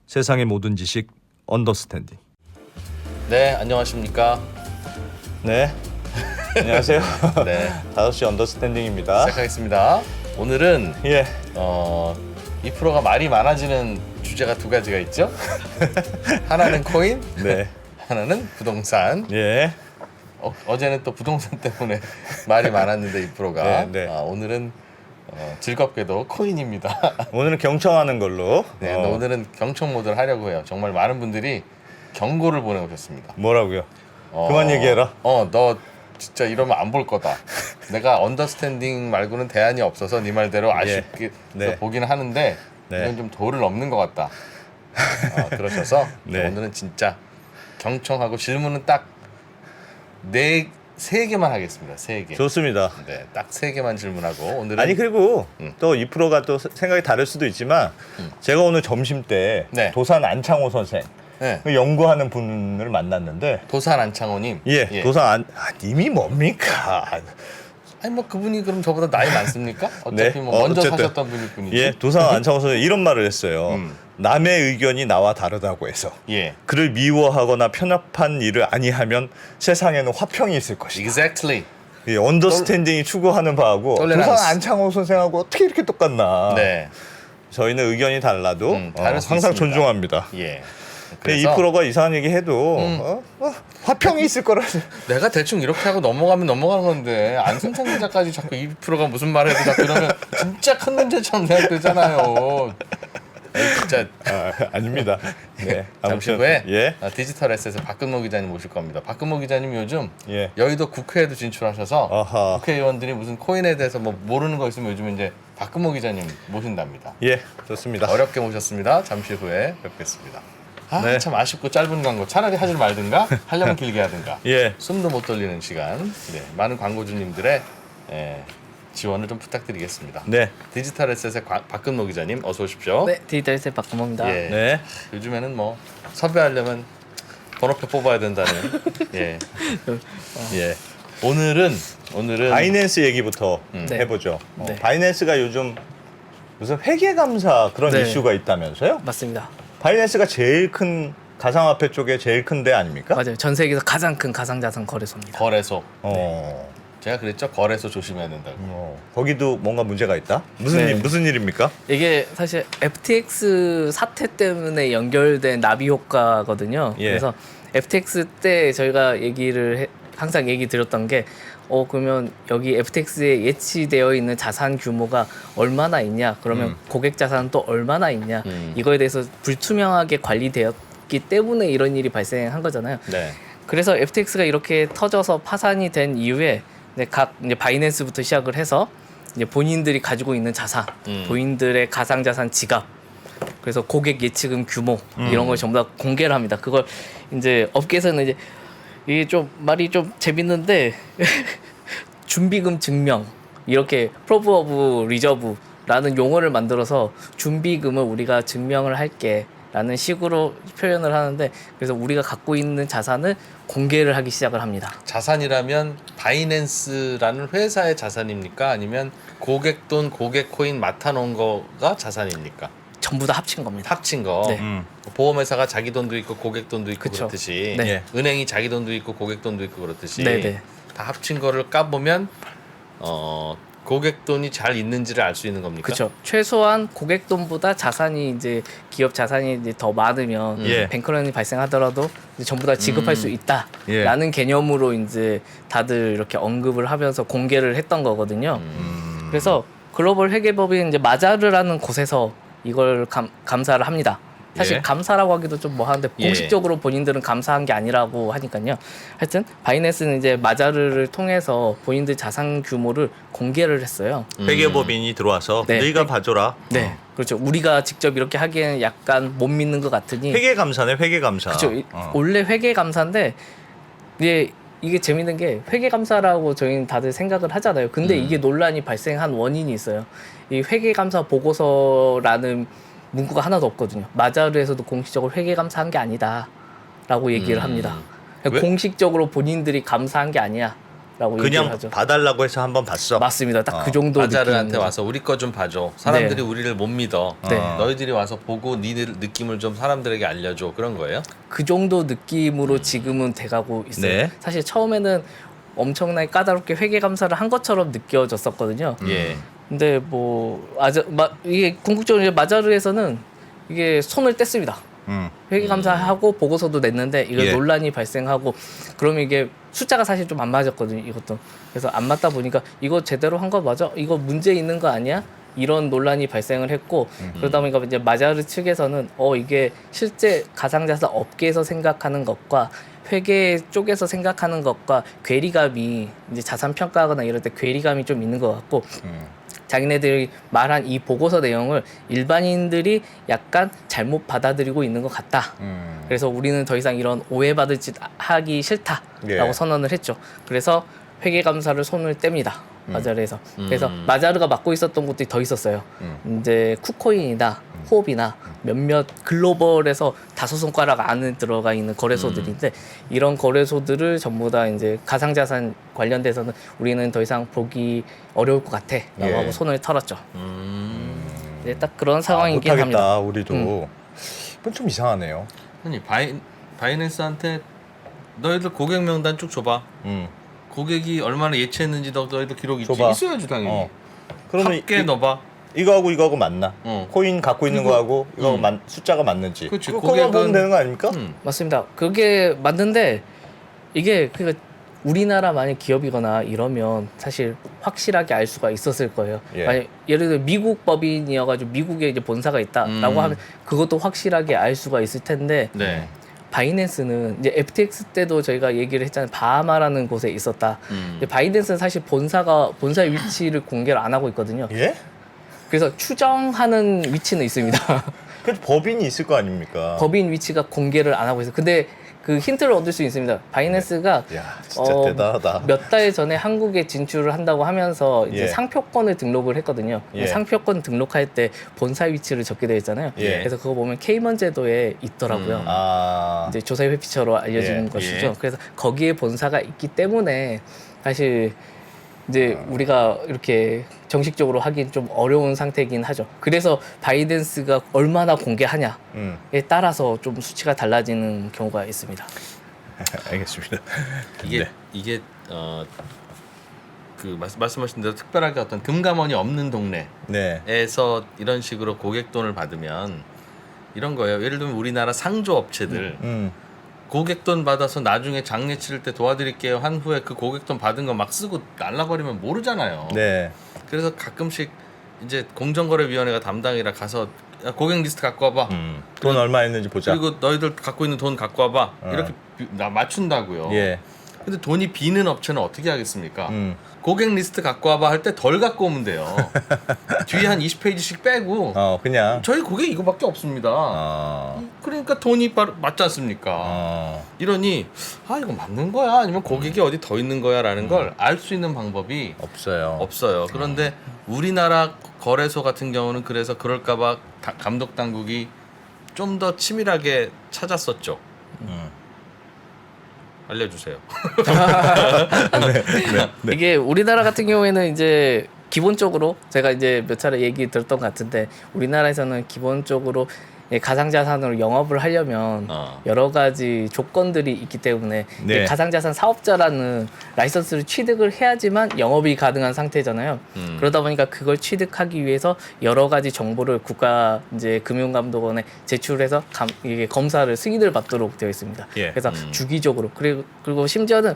세상의 모든 지식 언더스탠딩. 네, 안녕하십니까. 네, 안녕하세요. 네, 5시 언더스탠딩입니다. 시작하겠습니다. 오늘은 예, 이 프로가 말이 많아지는 주제가 두 가지가 있죠. 하나는 코인, 네, 하나는 부동산. 예, 어제는 또 부동산 때문에 말이 많았는데 이 프로가 네, 네. 오늘은 즐겁게도 코인입니다. 오늘은 경청하는 걸로. 네, 오늘은 경청 모드를 하려고 해요. 정말 많은 분들이 경고를 보내오셨습니다. 뭐라고요? 그만 얘기해라. 너 진짜 이러면 안 볼 거다. 내가 언더스탠딩 말고는 대안이 없어서 네 말대로 아쉽게 네. 보기는 하는데 네. 이건 좀 도를 넘는 것 같다. 그러셔서 네. 오늘은 진짜 경청하고 질문은 딱 세 개만 하겠습니다. 3개. 좋습니다. 네, 딱 3개만 질문하고 오늘은 아니 그리고 또 이 프로가 또 생각이 다를 수도 있지만 제가 오늘 점심 때 네. 도산 안창호 선생 네. 그 연구하는 분을 만났는데 도산 안창호님. 예, 도산 님이 뭡니까? 아니 뭐 그분이 그럼 저보다 나이 많습니까? 어차피 네. 뭐 먼저 어쨌든. 사셨던 분일 뿐이지. 예, 도산 안창호 선생 이런 말을 했어요. 남의 의견이 나와 다르다고 해서 예. 그를 미워하거나 편협한 일을 아니하면 세상에는 화평이 있을 것이다. Exactly. 이 언더스탠딩이 추구하는 바하고 톨레란스. 도산 안창호 선생하고 어떻게 이렇게 똑같나? 네. 저희는 의견이 달라도 다를 수 항상 있습니다. 존중합니다. 예. 근데 이 프로가 이상한 얘기 해도 화평이 있을 거라. 내가 대충 이렇게 하고 넘어가면 넘어가는 건데 안승찬 기자까지 자꾸 이 프로가 무슨 말을 해도 자꾸 이러면 진짜 큰 문제처럼 생각되잖아요. 에이, 진짜 아닙니다. 네. 잠시 후에 예. 디지털 S에서 박근모 기자님 모실 겁니다. 박근모 기자님이 요즘 예. 여의도 국회에도 진출하셔서 아하. 국회의원들이 무슨 코인에 대해서 뭐 모르는 거 있으면 요즘 이제 박근모 기자님 모신답니다. 예, 좋습니다. 어렵게 모셨습니다. 잠시 후에 뵙겠습니다. 네. 참 아쉽고 짧은 광고. 차라리 하지 말든가 하려면 길게 하든가. 예. 숨도 못 돌리는 시간. 네, 많은 광고주님들의 지원을 좀 부탁드리겠습니다. 네. 디지털 에셋의 박근모 기자님 어서 오십시오. 네, 디지털 셋 박근모입니다. 예. 네. 요즘에는 뭐 섭외하려면 번호표 뽑아야 된다는. 예. 예. 오늘은 바이낸스 얘기부터 네. 해보죠. 네. 바이낸스가 요즘 무슨 회계 감사 그런 네. 이슈가 있다면서요? 맞습니다. 바이낸스가 제일 큰 가상화폐 쪽에 제일 큰 데 아닙니까? 맞아요. 전 세계에서 가장 큰 가상자산 거래소입니다. 거래소. 어. 제가 그랬죠. 거래소 조심해야 된다고. 거기도 뭔가 문제가 있다? 네. 무슨 일입니까? 이게 사실 FTX 사태 때문에 연결된 나비 효과거든요. 예. 그래서 FTX 때 저희가 항상 얘기 드렸던 게 그러면 여기 FTX에 예치되어 있는 자산 규모가 얼마나 있냐? 그러면 고객 자산은 또 얼마나 있냐? 이거에 대해서 불투명하게 관리되었기 때문에 이런 일이 발생한 거잖아요. 네. 그래서 FTX가 이렇게 터져서 파산이 된 이후에 이제 바이낸스부터 시작을 해서 이제 본인들이 가지고 있는 자산, 본인들의 가상자산 지갑, 그래서 고객 예치금 규모 이런 걸 전부 다 공개를 합니다. 그걸 이제 업계에서는 이제 이게 좀 말이 좀 재밌는데 준비금 증명 이렇게 프로브 오브 리저브라는 용어를 만들어서 준비금을 우리가 증명을 할게 라는 식으로 표현을 하는데 그래서 우리가 갖고 있는 자산을 공개를 하기 시작을 합니다. 자산이라면 바이낸스라는 회사의 자산입니까? 아니면 고객 돈, 고객 코인 맡아놓은 거가 자산입니까? 전부 다 합친 겁니다. 합친 거. 네. 보험회사가 자기 돈도 있고 고객 돈도 있고 그쵸. 그렇듯이 네. 예. 은행이 자기 돈도 있고 고객 돈도 있고 그렇듯이 네네. 다 합친 거를 까보면 고객 돈이 잘 있는지를 알 수 있는 겁니까? 그렇죠. 최소한 고객 돈보다 자산이 이제 기업 자산이 이제 더 많으면 예. 뱅크런이 발생하더라도 이제 전부 다 지급할 수 있다라는 예. 개념으로 이제 다들 이렇게 언급을 하면서 공개를 했던 거거든요. 그래서 글로벌 회계법인 이제 마자르라는 곳에서 이걸 감사를 합니다. 사실 예. 감사라고 하기도 좀 뭐하는데 예. 공식적으로 본인들은 감사한 게 아니라고 하니까요. 하여튼 바이낸스는 이제 마자르를 통해서 본인들 자산 규모를 공개를 했어요. 회계법인이 들어와서 네. 너희가 봐줘라. 네, 그렇죠. 우리가 직접 이렇게 하기에는 약간 못 믿는 것 같으니. 회계감사네, 회계감사. 그렇죠. 원래 회계감사인데 이게 재밌는 게 회계감사라고 저희는 다들 생각을 하잖아요. 근데 이게 논란이 발생한 원인이 있어요. 이 회계감사 보고서라는 문구가 하나도 없거든요. 마자르에서도 공식적으로 회계감사한 게 아니다라고 얘기를 합니다. 왜? 공식적으로 본인들이 감사한 게 아니야라고 얘기를 그냥 하죠. 봐달라고 해서 한번 봤어. 맞습니다. 딱 그 정도 바자르한테 느낌. 와서 우리 거 좀 봐줘. 사람들이 네. 우리를 못 믿어. 네. 너희들이 와서 보고 니들 느낌을 좀 사람들에게 알려줘. 그런 거예요? 그 정도 느낌으로 지금은 돼가고 있어요. 네. 사실 처음에는 엄청나게 까다롭게 회계 감사를 한 것처럼 느껴졌었거든요. 예. 근데 뭐 이게 궁극적으로 이제 마자르에서는 이게 손을 뗐습니다. 회계 감사하고 보고서도 냈는데 이거 예. 논란이 발생하고 그러면 이게 숫자가 사실 좀 안 맞았거든요. 이것도 그래서 안 맞다 보니까 이거 제대로 한 거 맞아? 이거 문제 있는 거 아니야? 이런 논란이 발생을 했고 그러다 보니까 이제 마자르 측에서는 이게 실제 가상자산 업계에서 생각하는 것과 회계 쪽에서 생각하는 것과 괴리감이 이제 자산 평가하거나 이럴 때 괴리감이 좀 있는 것 같고 자기네들이 말한 이 보고서 내용을 일반인들이 약간 잘못 받아들이고 있는 것 같다. 그래서 우리는 더 이상 이런 오해받을 짓 하기 싫다라고 예. 선언을 했죠. 그래서 회계감사를 손을 뗍니다. 마자르에서. 그래서 마자르가 맡고 있었던 곳들이 더 있었어요. 이제 쿠코인이나 호흡이나 몇몇 글로벌에서 5손가락 안에 들어가 있는 거래소들인데 이런 거래소들을 전부 다 이제 가상자산 관련돼서는 우리는 더 이상 보기 어려울 것 같아라고 예. 하고 손을 털었죠. 이제 딱 그런 상황이긴 못하겠다. 합니다. 우리도. 이건 좀 이상하네요. 아니 바이낸스한테 너희들 고객 명단 쭉 줘봐. 고객이 얼마나 예치했는지 너희들 기록 있지? 줘봐. 있어야지 당연히. 그러면 합계 넣어봐. 이거하고 맞나? 어. 코인 갖고 있는 그리고- 거하고 이거 숫자가 맞는지. 그치, 그거만 보면 고객은- 되는 거 아닙니까? 맞습니다. 그게 맞는데 이게 우리나라 만약 기업이거나 이러면 사실 확실하게 알 수가 있었을 거예요. 예. 만약 예를 들어 미국 법인이어가지고 미국에 이제 본사가 있다라고 하면 그것도 확실하게 알 수가 있을 텐데 네. 바이낸스는 이제 FTX 때도 저희가 얘기를 했잖아요. 바하마라는 곳에 있었다. 근데 바이낸스는 사실 본사 위치를 공개를 안 하고 있거든요. 예? 그래서 추정하는 위치는 있습니다. 그 법인이 있을 거 아닙니까? 법인 위치가 공개를 안 하고 있어요. 근데 그 힌트를 얻을 수 있습니다. 바이낸스가 야, 진짜 대단하다. 몇 달 전에 한국에 진출을 한다고 하면서 이제 예. 상표권을 등록을 했거든요. 예. 상표권 등록할 때 본사 위치를 적게 되어 있잖아요. 예. 그래서 그거 보면 케이먼 제도에 있더라고요. 아, 이제 조세 회피처로 알려진 예. 것이죠. 예. 그래서 거기에 본사가 있기 때문에 사실 이제 우리가 이렇게 정식적으로 하긴 좀 어려운 상태이긴 하죠. 그래서 바이낸스가 얼마나 공개하냐에 따라서 좀 수치가 달라지는 경우가 있습니다. 알겠습니다. 이게 그 말씀하신 대로 특별하게 어떤 금감원이 없는 네. 동네에서 이런 식으로 고객 돈을 받으면 이런 거예요. 예를 들면 우리나라 상조 업체들 고객 돈 받아서 나중에 장례 치를 때 도와드릴게요 한 후에 그 고객 돈 받은 거 막 쓰고 날라버리면 모르잖아요. 네. 그래서 가끔씩 이제 공정거래위원회가 담당이라 가서 야, 고객 리스트 갖고 와봐. 돈 얼마 있는지 보자. 그리고 너희들 갖고 있는 돈 갖고 와봐. 이렇게 맞춘다고요. 예. 근데 돈이 비는 업체는 어떻게 하겠습니까? 음. 고객 리스트 갖고 와봐 할 때 덜 갖고 오면 돼요. 뒤에 한 20페이지씩 빼고 그냥. 저희 고객 이거밖에 없습니다. 그러니까 돈이 바로 맞지 않습니까? 이러니 이거 맞는 거야? 아니면 고객이 어디 더 있는 거야? 라는 걸 알 수 있는 방법이 없어요. 그런데 우리나라 거래소 같은 경우는 그래서 그럴까봐 감독 당국이 좀 더 치밀하게 찾았었죠. 알려주세요. 네. 이게 우리나라 같은 경우에는 이제 기본적으로 제가 이제 몇 차례 얘기 들었던 것 같은데 우리나라에서는 기본적으로 가상자산으로 영업을 하려면 여러 가지 조건들이 있기 때문에 네. 가상자산 사업자라는 라이선스를 취득을 해야지만 영업이 가능한 상태잖아요. 그러다 보니까 그걸 취득하기 위해서 여러 가지 정보를 국가 이제 금융감독원에 제출해서 이게 검사를 승인을 받도록 되어 있습니다. 예. 그래서 주기적으로 그리고 심지어는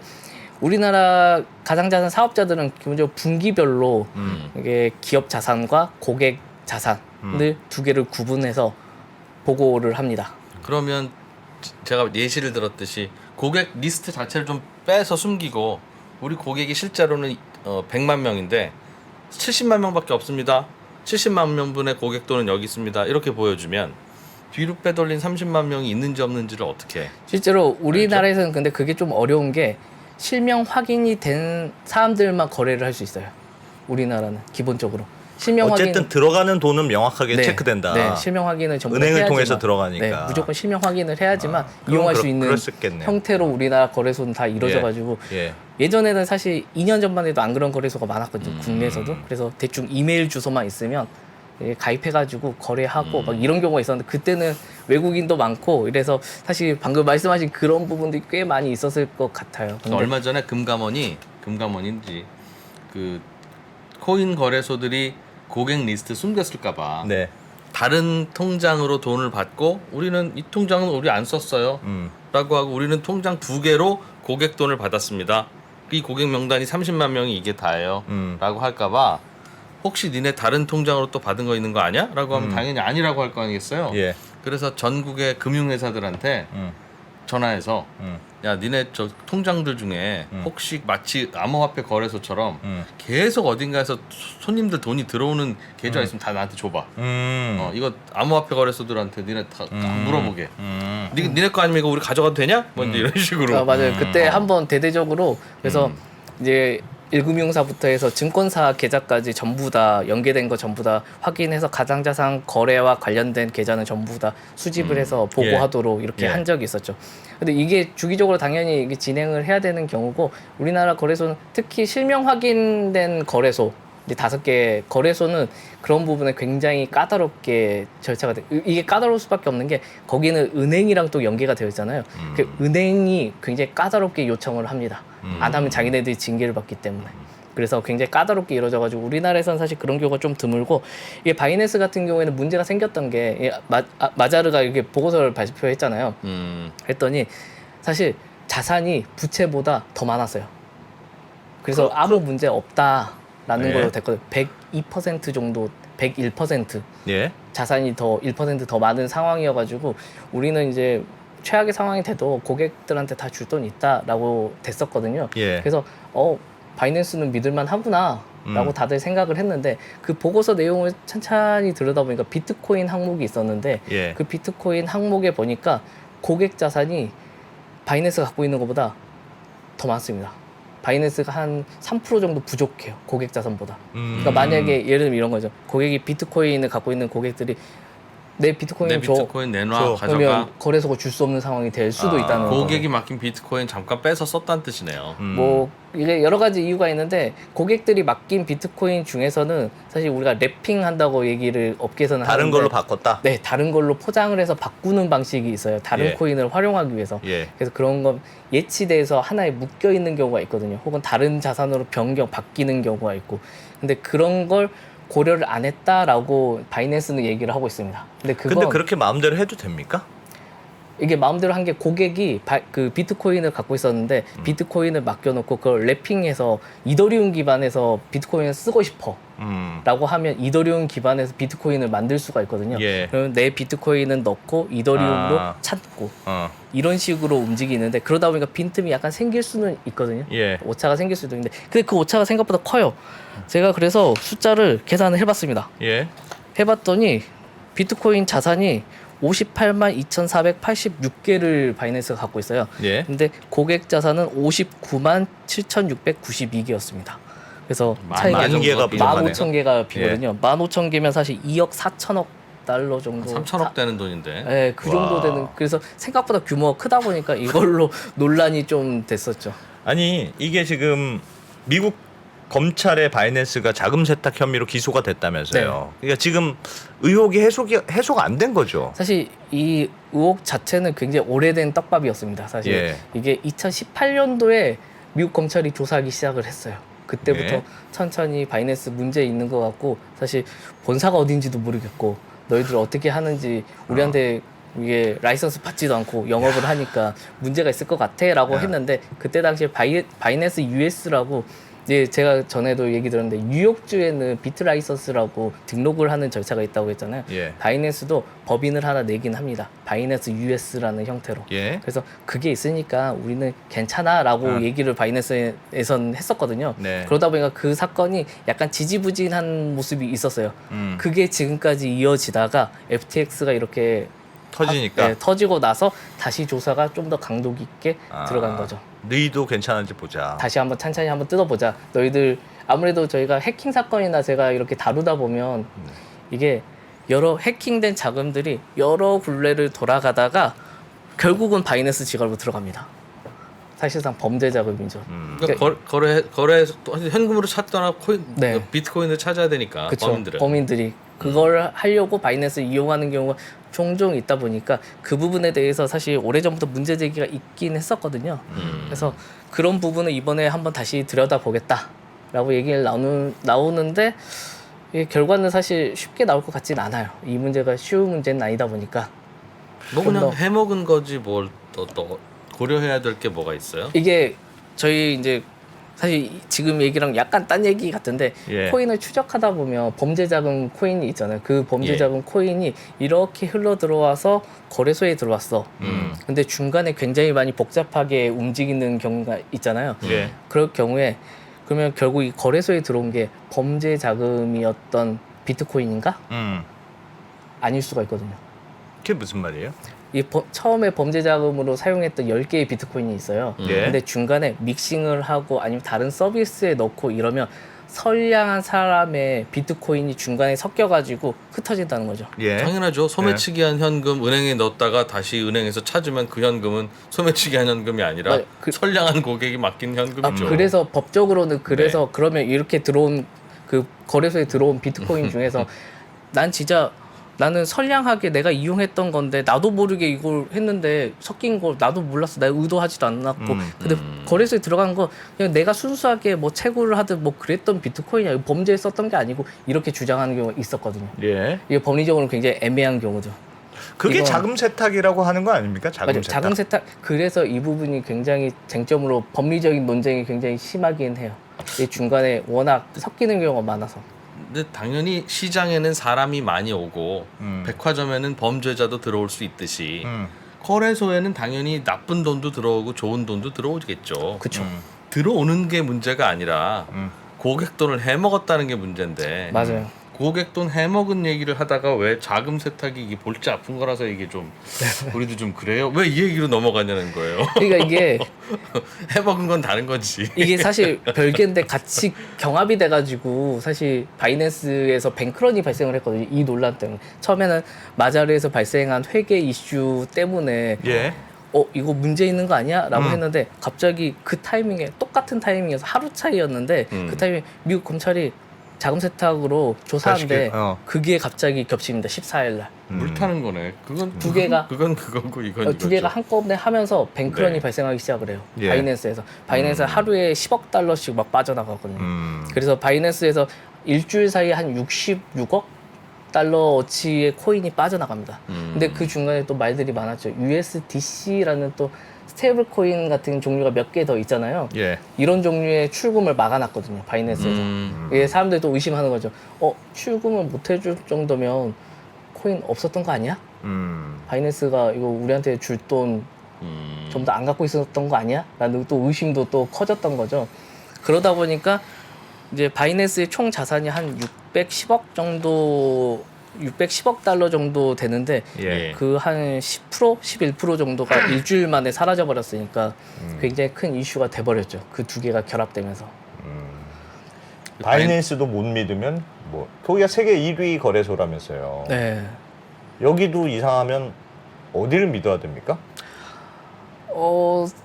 우리나라 가상자산 사업자들은 기본적으로 분기별로 이게 기업 자산과 고객 자산을 두 개를 구분해서 보고를 합니다. 그러면 제가 예시를 들었듯이 고객 리스트 자체를 좀 빼서 숨기고 우리 고객이 실제로는 100만 명인데 70만 명밖에 없습니다. 70만 명분의 고객 돈은 여기 있습니다. 이렇게 보여주면 뒤로 빼돌린 30만 명이 있는지 없는지를 어떻게 해? 실제로 우리나라에서는 근데 그게 좀 어려운 게 실명 확인이 된 사람들만 거래를 할 수 있어요. 우리나라는 기본적으로. 실명 어쨌든 확인, 들어가는 돈은 명확하게 네, 체크된다. 네, 실명 확인을 전부 은행을 해야지만, 통해서 들어가니까. 네, 무조건 실명 확인을 해야지만 그럼 이용할 수 있는 그럴 수 있겠네요. 형태로 우리나라 거래소는 다 이루어져가지고 예. 예전에는 사실 2년 전만 해도 안 그런 거래소가 많았거든요. 국내에서도. 그래서 대충 이메일 주소만 있으면 가입해가지고 거래하고 막 이런 경우가 있었는데 그때는 외국인도 많고 이래서 사실 방금 말씀하신 그런 부분들이 꽤 많이 있었을 것 같아요. 근데 얼마 전에 금감원인지 그 코인 거래소들이 고객 리스트 숨겼을까봐 네. 다른 통장으로 돈을 받고 우리는 이 통장은 우리 안 썼어요. 라고 하고 우리는 통장 2개로 고객 돈을 받았습니다. 이 고객 명단이 30만 명이 이게 다예요. 라고 할까봐 혹시 니네 다른 통장으로 또 받은 거 있는 거 아니야? 라고 하면 당연히 아니라고 할 거 아니겠어요? 예. 그래서 전국의 금융회사들한테 전화해서 야 니네 저 통장들 중에 혹시 마치 암호화폐 거래소처럼 계속 어딘가에서 손님들 돈이 들어오는 계좌 있으면 다 나한테 줘봐. 이거 암호화폐 거래소들한테 니네 다 물어보게. 니네 거 아니면 이거 우리 가져가도 되냐? 뭐 이제 이런 식으로. 맞아요. 그때 한번 대대적으로 그래서 이제 1금융사부터 해서 증권사 계좌까지 전부 다 연계된 거 전부 다 확인해서 가상자산 거래와 관련된 계좌는 전부 다 수집을 해서 보고하도록 이렇게 예. 한 적이 있었죠. 근데 이게 주기적으로 당연히 이게 진행을 해야 되는 경우고 우리나라 거래소는 특히 실명 확인된 거래소 이제 5개 거래소는 그런 부분에 굉장히 까다롭게 절차가 돼. 이게 까다로울 수밖에 없는 게 거기는 은행이랑 또 연계가 되어 있잖아요. 그 은행이 굉장히 까다롭게 요청을 합니다. 안 하면 자기네들이 징계를 받기 때문에. 그래서 굉장히 까다롭게 이루어져가지고 우리나라에서는 사실 그런 경우가 좀 드물고 이게 바이낸스 같은 경우에는 문제가 생겼던 게 마자르가 이렇게 보고서를 발표했잖아요. 했더니 사실 자산이 부채보다 더 많았어요. 그래서 아무 문제 없다라는 네. 걸로 됐거든요. 102% 정도, 101% 예. 자산이 더 1% 더 많은 상황이어가지고 우리는 이제 최악의 상황이 돼도 고객들한테 다 줄 돈 있다라고 됐었거든요. 예. 그래서 바이낸스는 믿을만 하구나라고 다들 생각을 했는데 그 보고서 내용을 찬찬히 들여다보니까 비트코인 항목이 있었는데 예. 그 비트코인 항목에 보니까 고객 자산이 바이낸스가 갖고 있는 것보다 더 많습니다. 바이낸스가 한 3% 정도 부족해요. 고객 자산보다. 그러니까 만약에 예를 들면 이런 거죠. 고객이 비트코인을 갖고 있는 고객들이 내 비트코인 내 줘. 비트코인 내놔 줘. 가져가. 그러면 거래소가 줄 수 없는 상황이 될 수도 있다는 거. 고객이 맡긴 비트코인 잠깐 빼서 썼다는 뜻이네요. 뭐 이게 여러 가지 이유가 있는데 고객들이 맡긴 비트코인 중에서는 사실 우리가 랩핑한다고 얘기를 업계에서는 다른 하는데 걸로 바꿨다. 네, 다른 걸로 포장을 해서 바꾸는 방식이 있어요. 다른 예. 코인을 활용하기 위해서. 예. 그래서 그런 건 예치돼서 하나에 묶여 있는 경우가 있거든요. 혹은 다른 자산으로 바뀌는 경우가 있고. 근데 그런 걸 고려를 안 했다라고 바이낸스는 얘기를 하고 있습니다. 근데 그건 그렇게 마음대로 해도 됩니까? 이게 마음대로 한 게 고객이 그 비트코인을 갖고 있었는데 비트코인을 맡겨놓고 그걸 랩핑해서 이더리움 기반에서 비트코인을 쓰고 싶어 라고 하면 이더리움 기반에서 비트코인을 만들 수가 있거든요. 예. 그러면 내 비트코인은 넣고 이더리움으로 찾고 이런 식으로 움직이는데 그러다 보니까 빈틈이 약간 생길 수는 있거든요. 예. 오차가 생길 수도 있는데 근데 그 오차가 생각보다 커요. 제가 그래서 숫자를 계산을 해봤습니다. 예. 해봤더니 비트코인 자산이 58만 2,486개를 바이낸스가 갖고 있어요. 예. 근데 고객 자산은 59만 7,692개였습니다. 그래서 차이가 만 개가 부족하네요. 15,000개가 비거든요. 15,000개면 사실 2억 4천억 달러 정도. 3천억 되는 돈인데. 네, 그 정도 와. 되는. 그래서 생각보다 규모가 크다 보니까 이걸로 논란이 좀 됐었죠. 아니 이게 지금 미국 검찰의 바이낸스가 자금 세탁 혐의로 기소가 됐다면서요. 그러니까 지금 의혹이 해소가 안 된 거죠. 사실 이 의혹 자체는 굉장히 오래된 떡밥이었습니다. 사실 예. 이게 2018년도에 미국 검찰이 조사하기 시작을 했어요. 그때부터 예. 천천히 바이낸스 문제 있는 것 같고 사실 본사가 어딘지도 모르겠고 너희들 어떻게 하는지 우리한테 이게 라이선스 받지도 않고 영업을 하니까 문제가 있을 것 같아라고 야. 했는데 그때 당시에 바이낸스 US라고 이제 제가 전에도 얘기 들었는데 뉴욕주에는 비트 라이선스라고 등록을 하는 절차가 있다고 했잖아요. 예. 바이낸스도 법인을 하나 내긴 합니다. 바이낸스 US라는 형태로. 예. 그래서 그게 있으니까 우리는 괜찮아라고 얘기를 바이낸스에선 했었거든요. 네. 그러다 보니까 그 사건이 약간 지지부진한 모습이 있었어요. 그게 지금까지 이어지다가 FTX가 이렇게 터지니까 터지고 나서 다시 조사가 좀 더 강도 깊게 들어간 거죠. 너희도 괜찮은지 보자. 다시 한번 찬찬히 한번 뜯어보자. 너희들 아무래도 저희가 해킹 사건이나 제가 이렇게 다루다 보면 이게 여러 해킹된 자금들이 여러 굴레를 돌아가다가 결국은 바이낸스 지갑으로 들어갑니다. 사실상 범죄 자금이죠. 그러니까 거래 현금으로 찾거나 네. 비트코인을 찾아야 되니까 그쵸. 범인들은. 범인들이 그걸 하려고 바이낸스 이용하는 경우가 종종 있다 보니까 그 부분에 대해서 사실 오래전부터 문제 제기가 있긴 했었거든요. 그래서 그런 부분을 이번에 한번 다시 들여다보겠다라고 얘기를 나오는데 이 결과는 사실 쉽게 나올 것 같진 않아요. 이 문제가 쉬운 문제는 아니다 보니까 뭐 좀 그냥 더- 해먹은 거지 뭘 또 고려해야 될 게 뭐가 있어요? 이게 저희 이제 사실 지금 얘기랑 약간 딴 얘기 같은데 예. 코인을 추적하다 보면 범죄 자금 코인이 있잖아요. 그 범죄 예. 자금 코인이 이렇게 흘러 들어와서 거래소에 들어왔어. 근데 중간에 굉장히 많이 복잡하게 움직이는 경우가 있잖아요. 예. 그럴 경우에 그러면 결국 이 거래소에 들어온 게 범죄 자금이었던 비트코인인가? 아닐 수가 있거든요. 그게 무슨 말이에요? 처음에 범죄 자금으로 사용했던 10개의 비트코인이 있어요. 예. 근데 중간에 믹싱을 하고 아니면 다른 서비스에 넣고 이러면 선량한 사람의 비트코인이 중간에 섞여가지고 흩어진다는 거죠. 예. 당연하죠. 소매치기한 현금 은행에 넣었다가 다시 은행에서 찾으면 그 현금은 소매치기한 현금이 아니라 맞아요. 선량한 고객이 맡긴 현금이죠. 그래서 법적으로는 그래서 네. 그러면 이렇게 들어온 그 거래소에 들어온 비트코인 중에서 난 진짜 나는 선량하게 내가 이용했던 건데 나도 모르게 이걸 했는데 섞인 거 나도 몰랐어. 내가 의도하지도 않았고. 근데 거래소에 들어간 거 그냥 내가 순수하게 뭐 채굴을 하든 뭐 그랬던 비트코인이야. 범죄에 썼던 게 아니고 이렇게 주장하는 경우가 있었거든요. 예. 이게 법리적으로 굉장히 애매한 경우죠. 그게 이건- 자금 세탁이라고 하는 거 아닙니까? 자금 맞아요. 세탁. 자금 세탁. 그래서 이 부분이 굉장히 쟁점으로 법리적인 논쟁이 굉장히 심하긴 해요. 이 중간에 워낙 섞이는 경우가 많아서. 근데 당연히 시장에는 사람이 많이 오고 백화점에는 범죄자도 들어올 수 있듯이 거래소에는 당연히 나쁜 돈도 들어오고 좋은 돈도 들어오겠죠. 그쵸. 들어오는 게 문제가 아니라 고객 돈을 해먹었다는 게 문제인데 맞아요. 고객 돈 해먹은 얘기를 하다가 왜 자금 세탁이 이게 볼지 아픈 거라서 이게 좀 우리도 좀 그래요? 왜 이 얘기로 넘어가냐는 거예요. 그러니까 이게 해먹은 건 다른 거지. 이게 사실 별개인데 같이 경합이 돼가지고 사실 바이낸스에서 뱅크런이 발생을 했거든요. 이 논란 때문에. 처음에는 마자르에서 발생한 회계 이슈 때문에 예. 이거 문제 있는 거 아니야? 라고 했는데 갑자기 그 타이밍에 똑같은 타이밍에서 하루 차이였는데 그 타이밍에 미국 검찰이 자금 세탁으로 조사하는데 그게 갑자기 겹칩니다. 14일 날. 물 타는 거네. 그건 두 개가- 그건 그거고 이건 두 이거죠. 개가 한꺼번에 하면서 뱅크런이 네. 발생하기 시작을 해요. 예. 바이낸스에서. 바이낸스 하루에 10억 달러씩 막 빠져나가거든요. 그래서 바이낸스에서 일주일 사이에 한 66억 달러어치의 코인이 빠져나갑니다. 근데 그 중간에 또 말들이 많았죠. USDC라는 또 스테이블 코인 같은 종류가 몇 개 더 있잖아요. 예. 이런 종류의 출금을 막아놨거든요. 바이낸스에서. 예, 사람들이 또 의심하는 거죠. 출금을 못 해줄 정도면 코인 없었던 거 아니야? 바이낸스가 이거 우리한테 줄 돈 전부 다 안 갖고 있었던 거 아니야? 라는 또 의심도 또 커졌던 거죠. 그러다 보니까 이제 바이낸스의 총 자산이 한 610억 정도 610억 달러 정도 되는데 예. 그 한 10%, 11% 정도가 일주일 만에 사라져 버렸으니까 굉장히 큰 이슈가 돼 버렸죠. 그 두 개가 결합되면서. 바이낸스도 못 믿으면 뭐 거기가 세계 1위 거래소라면서요. 네. 여기도 이상하면 어디를 믿어야 됩니까?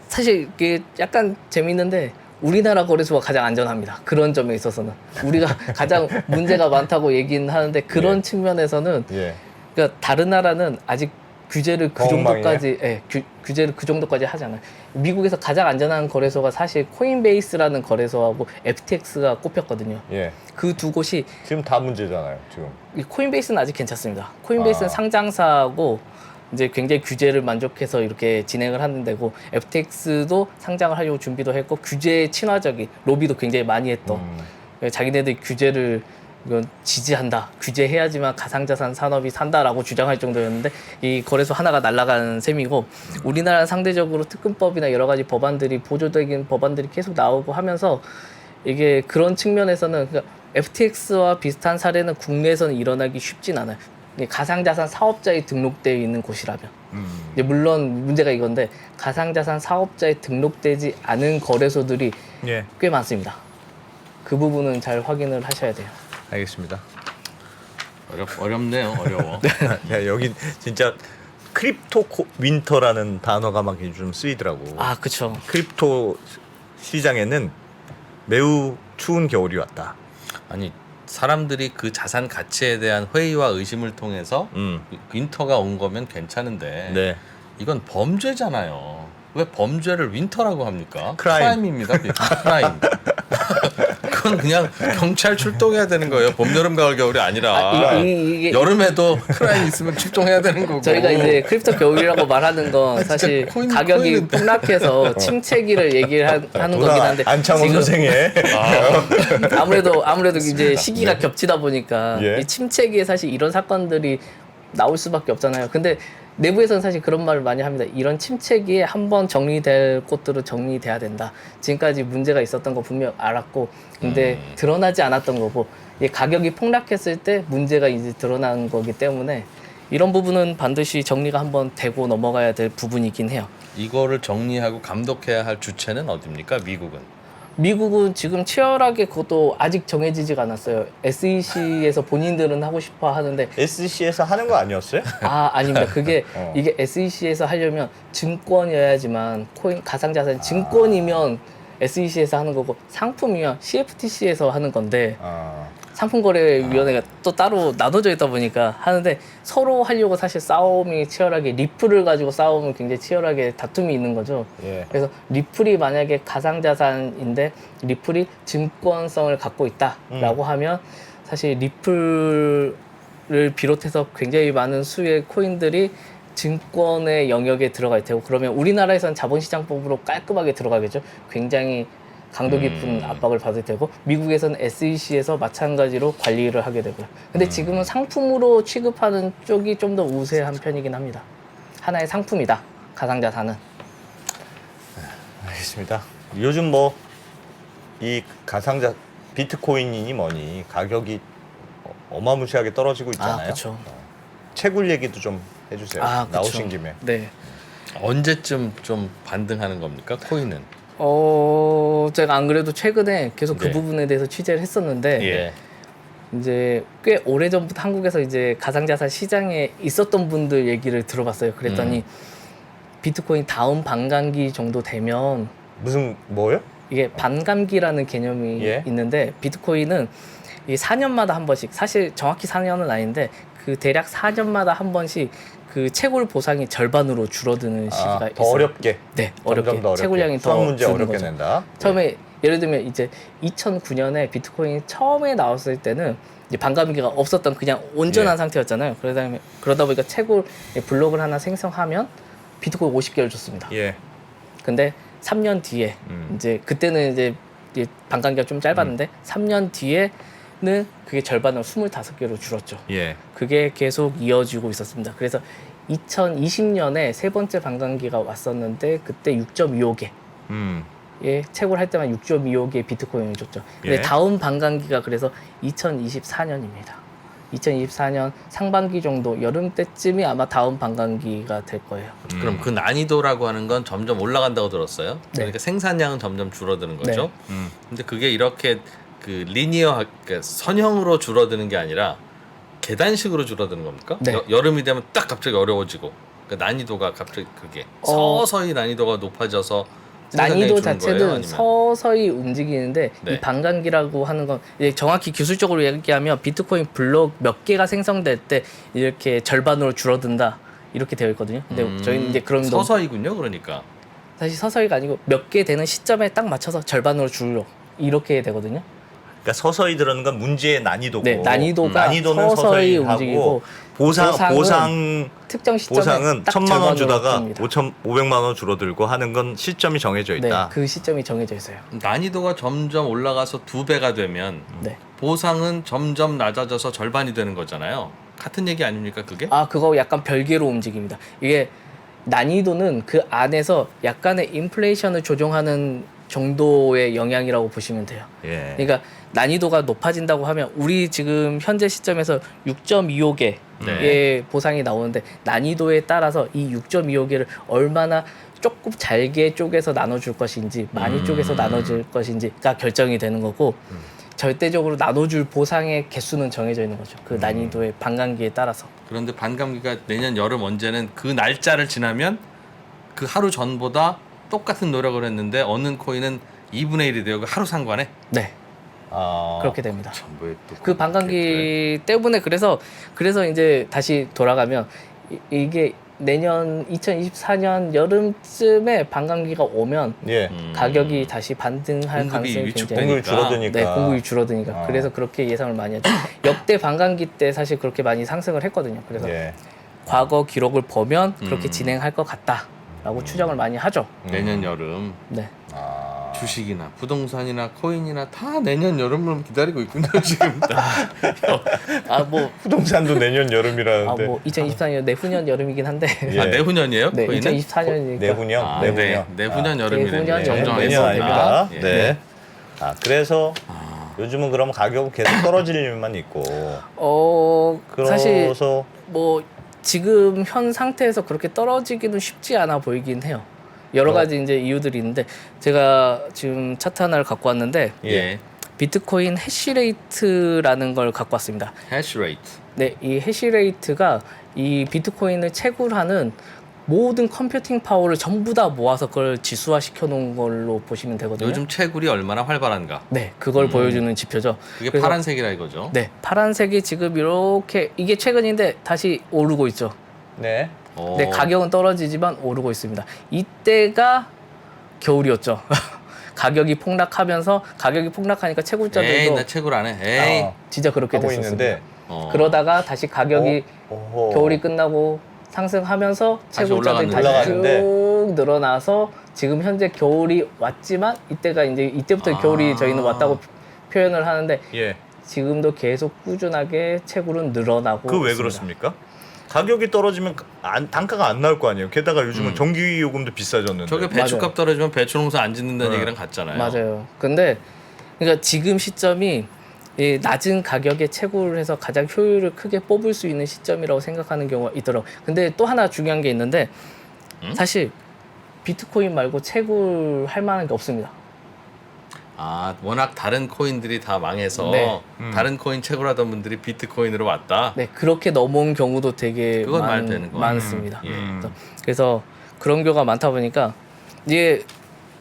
사실 이게 약간 재밌는데 우리나라 거래소가 가장 안전합니다. 그런 점에 있어서는 우리가 가장 문제가 많다고 얘기는 하는데 그런 예. 측면에서는 예. 그러니까 다른 나라는 아직 규제를 그 엉망이네. 정도까지 규제를 그 정도까지 하지 않아요. 미국에서 가장 안전한 거래소가 사실 코인베이스라는 거래소하고 FTX가 꼽혔거든요. 예. 그 두 곳이 지금 다 문제잖아요. 지금. 이 코인베이스는 아직 괜찮습니다. 코인베이스는 아. 상장사고 이제 굉장히 규제를 만족해서 이렇게 진행을 하는 데고 FTX도 상장을 하려고 준비도 했고 규제 친화적인 로비도 굉장히 많이 했던 자기네들 규제를 이건 지지한다. 규제해야지만 가상자산 산업이 산다라고 주장할 정도였는데 이 거래소 하나가 날아가는 셈이고 우리나라는 상대적으로 특근법이나 여러 가지 법안들이 보조적인 법안들이 계속 나오고 하면서 이게 그런 측면에서는 그러니까 FTX와 비슷한 사례는 국내에서는 일어나기 쉽진 않아요. 가상자산 사업자에 등록되어 있는 곳이라면 이제 물론 문제가 이건데 가상자산 사업자에 등록되지 않은 거래소들이 예. 꽤 많습니다. 그 부분은 잘 확인을 하셔야 돼요. 알겠습니다. 어렵네요. 어려워. 야, 여기 진짜 크립토 윈터라는 단어가 막 요즘 쓰이더라고. 아, 그쵸. 크립토 시장에는 매우 추운 겨울이 왔다. 아니 사람들이 그 자산 가치에 대한 회의와 의심을 통해서 윈터가 온 거면 괜찮은데 네. 이건 범죄잖아요. 왜 범죄를 윈터라고 합니까? 크라임. 크라임입니다. 크라임. 그건 그냥 경찰 출동해야 되는 거예요. 봄, 여름, 가을, 겨울이 아니라 이게 여름에도 크라임 있으면 출동해야 되는 거고. 저희가 이제 크립토 겨울이라고 말하는 건 진짜 사실 코인- 가격이 코인은- 폭락해서 침체기를 얘기를 하는 거긴 한데 안창호 지금 선생의 아무래도 이제 시기가 겹치다 보니까 예. 이 침체기에 사실 이런 사건들이 나올 수밖에 없잖아요. 근데 내부에서는 사실 그런 말을 많이 합니다. 이런 침체기에 한번 정리될 곳들은 정리돼야 된다. 지금까지 문제가 있었던 거 분명 알았고, 근데 드러나지 않았던 거고, 이 가격이 폭락했을 때 문제가 이제 드러난 거기 때문에 이런 부분은 반드시 정리가 한번 되고 넘어가야 될 부분이긴 해요. 이거를 정리하고 감독해야 할 주체는 어디입니까? 미국은. 미국은 지금 치열하게 그것도 아직 정해지지가 않았어요. SEC에서 본인들은 하고 싶어 하는데 SC에서 하는 거 아니었어요? 아닙니다. 그게 어. 이게 SEC에서 하려면 증권이어야지만 코인 가상자산 증권이면 SEC에서 하는 거고 상품이면 CFTC에서 하는 건데 상품거래위원회가 또 따로 나눠져 있다 보니까 하는데 서로 하려고 사실 싸움이 치열하게 리플을 가지고 싸움을 굉장히 치열하게 다툼이 있는 거죠. 예. 그래서 리플이 만약에 가상자산인데 리플이 증권성을 갖고 있다라고 하면 사실 리플을 비롯해서 굉장히 많은 수의 코인들이 증권의 영역에 들어가 있고 그러면 우리나라에서는 자본시장법으로 깔끔하게 들어가겠죠. 굉장히 강도 깊은 압박을 받을 테고 미국에서는 SEC에서 마찬가지로 관리를 하게 되고요. 근데 지금은 상품으로 취급하는 쪽이 좀 더 우세한 편이긴 합니다. 하나의 상품이다. 가상자산은. 알겠습니다. 요즘 뭐 이 가상자 비트코인이니 뭐니 가격이 어마무시하게 떨어지고 있잖아요. 그렇죠. 채굴 얘기도 좀 해주세요. 그쵸. 나오신 김에. 네. 언제쯤 좀 반등하는 겁니까? 코인은. 제가 안 그래도 최근에 계속 그 네. 부분에 대해서 취재를 했었는데 예. 이제 꽤 오래전부터 한국에서 이제 가상자산 시장에 있었던 분들 얘기를 들어봤어요. 그랬더니 비트코인 다음 반감기 정도 되면 무슨 뭐요? 이게 반감기라는 개념이 예. 있는데 비트코인은 이 4년마다 한 번씩 사실 정확히 4년은 아닌데 그 대략 4년마다 한 번씩 그 채굴 보상이 절반으로 줄어드는 시기가 더 있어요. 어렵게. 네, 점점 어렵게. 더 어렵게. 채굴량이 수학 더 문제 주는 어렵게 거죠. 낸다. 처음에 예를 들면 이제 2009년에 비트코인이 처음에 나왔을 때는 이제 반감기가 없었던 그냥 온전한 예. 상태였잖아요. 그러다 보니까 채굴 블록을 하나 생성하면 비트코인 50개를 줬습니다. 예. 근데 3년 뒤에 이제 그때는 이제 반감기가 좀 짧았는데 3년 뒤에는 그게 절반으로 25개로 줄었죠. 예. 그게 계속 이어지고 있었습니다. 그래서 2020년에 세 번째 반감기가 왔었는데 그때 6.25개. 음. 예, 채굴할 때만 6.25개의 비트코인을 줬죠. 근데 예. 다음 반감기가 그래서 2024년입니다. 2024년 상반기 정도 여름 때쯤이 아마 다음 반감기가 될 거예요. 그럼 그 난이도라고 하는 건 점점 올라간다고 들었어요. 그러니까 생산량은 점점 줄어드는 거죠. 근데 그게 이렇게 그 리니어 그러니까 선형으로 줄어드는 게 아니라 계단식으로 줄어드는 겁니까? 네. 여름이 되면 딱 갑자기 어려워지고 그러니까 난이도가 갑자기 그게 서서히 난이도가 높아져서 난이도 생산량이 주는 거예요? 자체는 아니면? 서서히 움직이는데 네. 이 반감기라고 하는 건 이제 정확히 기술적으로 얘기하면 비트코인 블록 몇 개가 생성될 때 이렇게 절반으로 줄어든다 이렇게 되어 있거든요. 근데 저희는 이제 그런 서서히군요. 그러니까 사실 서서히가 아니고 몇 개 되는 시점에 딱 맞춰서 절반으로 줄여 이렇게 되거든요. 그러니까 서서히 들어는 건 문제의 난이도고. 네, 난이도는 서서히 서서히 하고 움직이고 보상은 특정 시점에 보상은 딱 1,000만 원 절반으로 주다가 줍니다. 500만 원 줄어들고 하는 건 시점이 정해져 네, 있다. 그 시점이 정해져 있어요. 난이도가 점점 올라가서 2배가 되면 네. 보상은 점점 낮아져서 절반이 되는 거잖아요. 같은 얘기 아닙니까 그게? 그거 약간 별개로 움직입니다. 이게 난이도는 그 안에서 약간의 인플레이션을 조정하는 정도의 영향이라고 보시면 돼요. 예. 그러니까 난이도가 높아진다고 하면 우리 지금 현재 시점에서 6.25개의 네. 보상이 나오는데 난이도에 따라서 이 6.25개를 얼마나 조금 잘게 쪼개서 나눠줄 것인지 많이 쪼개서 나눠줄 것인지가 결정이 되는 거고 절대적으로 나눠줄 보상의 개수는 정해져 있는 거죠. 그 난이도의 반감기에 따라서. 그런데 반감기가 내년 여름 언제는 그 날짜를 지나면 그 하루 전보다 똑같은 노력을 했는데 어느 코인은 2분의 1이 돼요. 그 하루 상관에. 네. 아, 그렇게 됩니다. 전부에 또 그 반감기 때문에 그래서 이제 다시 돌아가면 이게 내년 2024년 여름쯤에 반감기가 오면 예. 가격이 다시 반등할 공급이 가능성이 위축되니까. 굉장히 공급이 줄어드니까. 네, 공급이 줄어드니까. 아. 그래서 그렇게 예상을 많이 하죠. 역대 반감기 때 사실 그렇게 많이 상승을 했거든요. 그래서 예. 과거 기록을 보면 그렇게 진행할 것 같다라고 추정을 많이 하죠. 내년 여름 네. 아. 주식이나 부동산이나 코인이나 다 내년 여름을 기다리고 있군요 지금. 뭐 부동산도 내년 여름이라는데. 2024년 내후년 여름이긴 한데. 예. 아 내후년이에요? 네, 코인은? 2024년이니까. 내후년. 아, 내후년. 네. 내후년 여름이네. 내후년 정정하겠습니다. 내년 아닙니다. 예. 네. 아, 그래서 요즘은 그럼 가격은 계속 떨어질 일만 있고. 사실 그래서 뭐 지금 현 상태에서 그렇게 떨어지기는 쉽지 않아 보이긴 해요. 여러 가지 이제 이유들이 있는데 제가 지금 차트 하나를 갖고 왔는데 예. 비트코인 해시레이트라는 걸 갖고 왔습니다. 해시레이트. 네, 이 해시레이트가 이 비트코인을 채굴하는 모든 컴퓨팅 파워를 전부 다 모아서 그걸 지수화 시켜 놓은 걸로 보시면 되거든요. 요즘 채굴이 얼마나 활발한가. 네, 그걸 보여주는 지표죠. 그게 그래서- 파란색이라 이거죠. 네, 파란색이 지금 이렇게 이게 최근인데 다시 오르고 있죠. 네. 오. 네, 가격은 떨어지지만 오르고 있습니다. 이때가 겨울이었죠. 가격이 폭락하니까 에이 채굴자들도 나 채굴 안 해. 에이. 진짜 그렇게 하고 됐었어요. 있는데. 그러다가 다시 가격이 오호. 겨울이 끝나고 상승하면서 다시 채굴자들이 다시 올라가는데. 쭉 늘어나서 지금 현재 겨울이 왔지만 이때부터 겨울이 저희는 왔다고 표현을 하는데 예. 지금도 계속 꾸준하게 채굴은 늘어나고 그 왜 있습니다. 그렇습니까? 가격이 떨어지면 단가가 안 나올 거 아니에요. 게다가 요즘은 전기 요금도 비싸졌는데. 저게 배추값 맞아요. 떨어지면 배추 농사 안 짓는다는 네. 얘기랑 같잖아요. 맞아요. 근데 그러니까 지금 시점이 이 낮은 가격에 채굴을 해서 가장 효율을 크게 뽑을 수 있는 시점이라고 생각하는 경우가 있더라고요. 근데 또 하나 중요한 게 있는데 사실 비트코인 말고 채굴할 만한 게 없습니다. 아 워낙 다른 코인들이 다 망해서 네. 다른 코인 채굴하던 분들이 비트코인으로 왔다. 네, 그렇게 넘어온 경우도 되게 그건 말 되는 거 많습니다. 예. 그래서 그런 경우가 많다 보니까 이게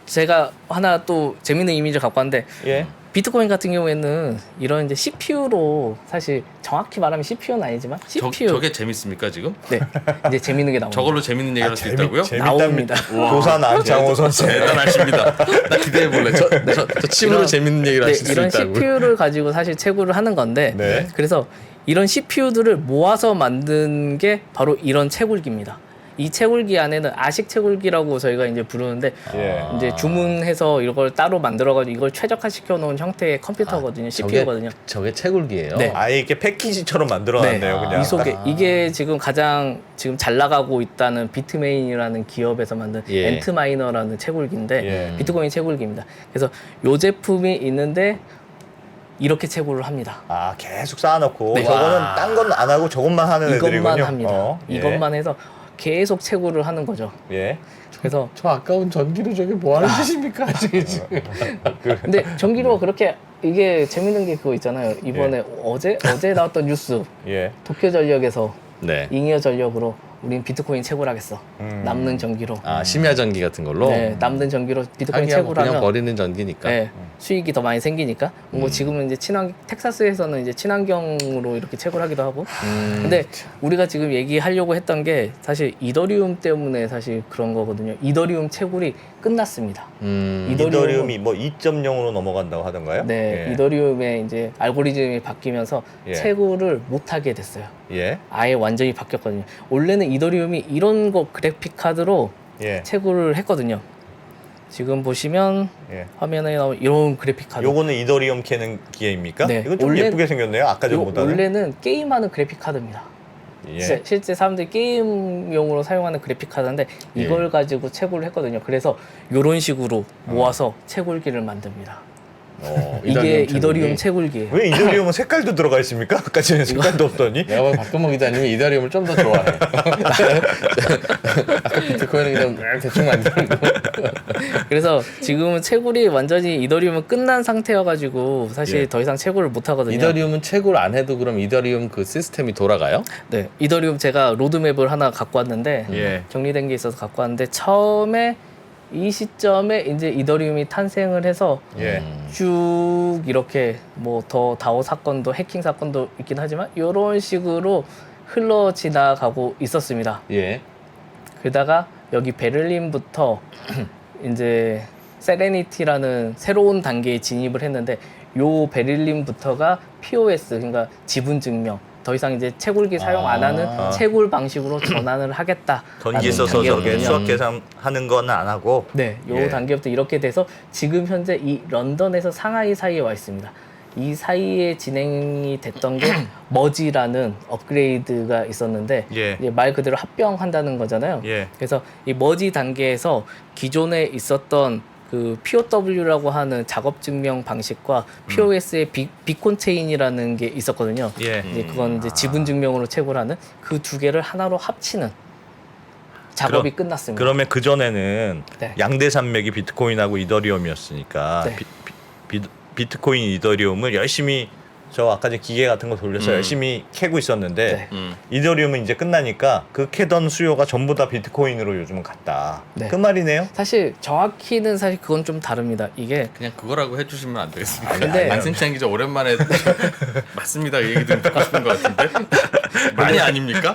제가 하나 또 재밌는 이미지를 갖고 왔는데 예. 비트코인 같은 경우에는 이런 이제 CPU로 사실 정확히 말하면 CPU는 아니지만 CPU 저게 재밌습니까 지금? 네 이제 재밌는 게 나옵니다. 저걸로 재밌는 얘기 할 수 있다고요? 나옵니다. 조산 안창호 선수. 대단하십니다. 나 기대해 볼래. 저 침으로 이런- 재밌는 얘기를 네, 하실 수 이런 있다고요. CPU를 가지고 사실 채굴을 하는 건데 네. 그래서 이런 CPU들을 모아서 만든 게 바로 이런 채굴기입니다. 이 채굴기 안에는 아식 채굴기라고 저희가 이제 부르는데 예. 이제 주문해서 이걸 따로 만들어가지고 이걸 최적화시켜 놓은 형태의 컴퓨터거든요. CPU거든요. 저게 채굴기예요. 네. 아예 이렇게 패키지처럼 만들어놨네요. 그냥. 이 속에 이게 지금 가장 지금 잘 나가고 있다는 비트메인이라는 기업에서 만든 예. 엔트마이너라는 채굴기인데 예. 비트코인 채굴기입니다. 그래서 요 제품이 있는데 이렇게 채굴을 합니다. 아 계속 쌓아놓고 네. 저거는 딴 건 안 하고 저것만 하는 애들이군요. 이것만 합니다. 예. 이것만 해서 계속 채굴을 하는 거죠. 예. 그래서 저 아까운 전기로 저게 뭐 하는 짓입니까 지금? 근데 전기료가 그렇게 이게 재밌는 게 그거 있잖아요. 이번에 어제 나왔던 뉴스 예. 도쿄전력에서 네. 잉여 전력으로 우린 비트코인 채굴하겠어. 남는 전기로. 아 심야 전기 같은 걸로. 네, 남는 전기로 비트코인 하기야 뭐 그냥 채굴하면 버리는 전기니까. 네, 수익이 더 많이 생기니까. 뭐 지금은 이제 텍사스에서는 이제 친환경으로 이렇게 채굴하기도 하고. 근데 우리가 지금 얘기하려고 했던 게 사실 이더리움 때문에 사실 그런 거거든요. 이더리움 채굴이 끝났습니다. 이더리움이 뭐 2.0으로 넘어간다고 하던가요? 네, 예. 이더리움의 이제 알고리즘이 바뀌면서 예. 채굴을 못 하게 됐어요. 예. 아예 완전히 바뀌었거든요. 원래는 이더리움이 이런 거 그래픽 카드로 예. 채굴을 했거든요. 지금 보시면 예. 화면에 나온 이런 그래픽 카드. 요거는 이더리움 캐는 기계입니까? 네. 이건 좀 원래- 예쁘게 생겼네요. 아까 전보다는. 원래는 게임하는 그래픽 카드입니다. 예. 실제 사람들이 게임용으로 사용하는 그래픽 카드인데 이걸 가지고 채굴을 했거든요. 그래서 이런 식으로 모아서 채굴기를 만듭니다. 이게 이더리움 채굴기예요. 왜 이더리움은 색깔도 들어가 있습니까? 아까 전에 색깔도 없더니. 내가 보면 박동모 기자님이 이더리움을 좀 더 좋아해. 아까 비트코인은 그냥 대충 만드는 거. 그래서 지금은 채굴이 완전히 이더리움은 끝난 상태여가지고 사실 예. 더 이상 채굴을 못 하거든요. 이더리움은 채굴 안 해도 그럼 이더리움 그 시스템이 돌아가요? 네, 이더리움 제가 로드맵을 하나 갖고 왔는데 예. 정리된 게 있어서 갖고 왔는데 처음에 이 시점에 이제 이더리움이 탄생을 해서 예. 쭉 이렇게 뭐 더 다오 사건도 해킹 사건도 있긴 하지만 이런 식으로 흘러 지나가고 있었습니다. 예. 그러다가 여기 베를린부터 이제 세레니티라는 새로운 단계에 진입을 했는데 요 베를린부터가 POS 그러니까 지분 증명 더 이상 이제 채굴기 사용 안 하는 채굴 방식으로 전환을 하겠다. 전기 써서 저게 수학 계산하는 건 안 하고. 네, 요 예. 단계부터 이렇게 돼서 지금 현재 이 런던에서 상하이 사이에 와 있습니다. 이 사이에 진행이 됐던 게 머지라는 업그레이드가 있었는데 예. 이제 말 그대로 합병한다는 거잖아요. 예. 그래서 이 머지 단계에서 기존에 있었던 그 POW라고 하는 작업 증명 방식과 POS의 비콘 체인이라는 게 있었거든요. 예. 이제 그건 이제 지분 증명으로 채굴하는 그 두 개를 하나로 합치는 작업이 끝났습니다. 그러면 그 전에는 네. 양대 산맥이 비트코인하고 이더리움이었으니까 네. 비트코인 이더리움을 열심히 저 아까 전에 기계 같은 거 돌려서 열심히 캐고 있었는데 네. 이더리움은 이제 끝나니까 그 캐던 수요가 전부 다 비트코인으로 요즘은 갔다. 네. 그 말이네요. 사실 정확히는 사실 그건 좀 다릅니다. 이게 그냥 그거라고 해주시면 안 되겠습니까? 근데- 안승찬 기자 오랜만에 맞습니다 이 얘기 좀 듣고 싶은 것 같은데 많이 아닙니까?